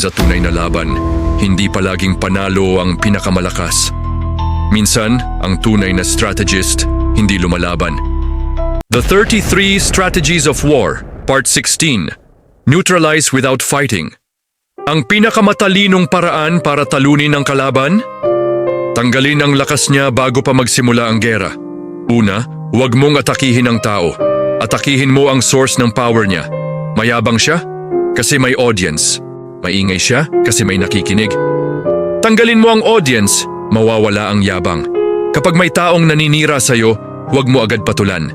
Sa tunay na laban, hindi palaging panalo ang pinakamalakas. Minsan, ang tunay na strategist hindi lumalaban. The 33 Strategies of War, Part 16. Neutralize without fighting. Ang pinakamatalinong paraan para talunin ang kalaban? Tanggalin ang lakas niya bago pa magsimula ang gera. Una, huwag mong atakihin ang tao. Atakihin mo ang source ng power niya. Mayabang siya? Kasi may audience. Maingay siya? Kasi may nakikinig. Tanggalin mo ang audience, mawawala ang yabang. Kapag may taong naninira sa'yo, huwag mo agad patulan.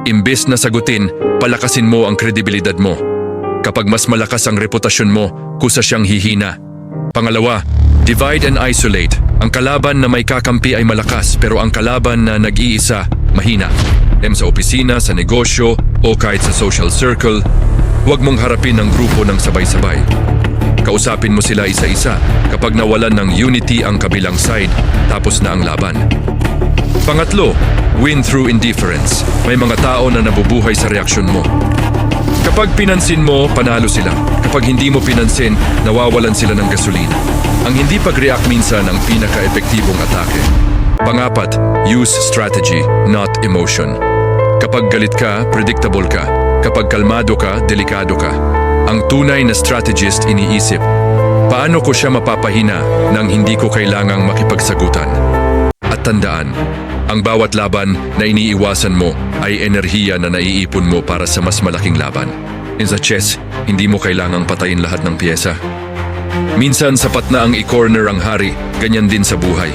Imbes na sagutin, palakasin mo ang kredibilidad mo. Kapag mas malakas ang reputasyon mo, kusa siyang hihina. Pangalawa, divide and isolate. Ang kalaban na may kakampi ay malakas, pero ang kalaban na nag-iisa, mahina. Sa opisina, sa negosyo, o kahit sa social circle, huwag mong harapin ang grupo ng sabay-sabay. Kausapin mo sila isa-isa. Kapag nawalan ng unity ang kabilang side, tapos na ang laban. Pangatlo, win through indifference. May mga tao na nabubuhay sa reaksyon mo. Kapag pinansin mo, panalo sila. Kapag hindi mo pinansin, nawawalan sila ng gasolina. Ang hindi pag-react minsan ang pinaka-epektibong atake. Pangapat, use strategy, not emotion. Kapag galit ka, predictable ka. Kapag kalmado ka, delikado ka. Ang tunay na strategist iniisip, paano ko siya mapapahina nang hindi ko kailangang makipagsagutan? At tandaan, ang bawat laban na iniiwasan mo ay enerhiya na naiipon mo para sa mas malaking laban. Sa chess, hindi mo kailangang patayin lahat ng piyesa. Minsan sapat na ang i-corner ang hari, ganyan din sa buhay.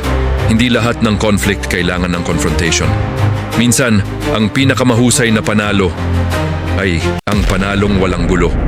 Hindi lahat ng conflict kailangan ng confrontation. Minsan, ang pinakamahusay na panalo ay ang panalong walang gulo.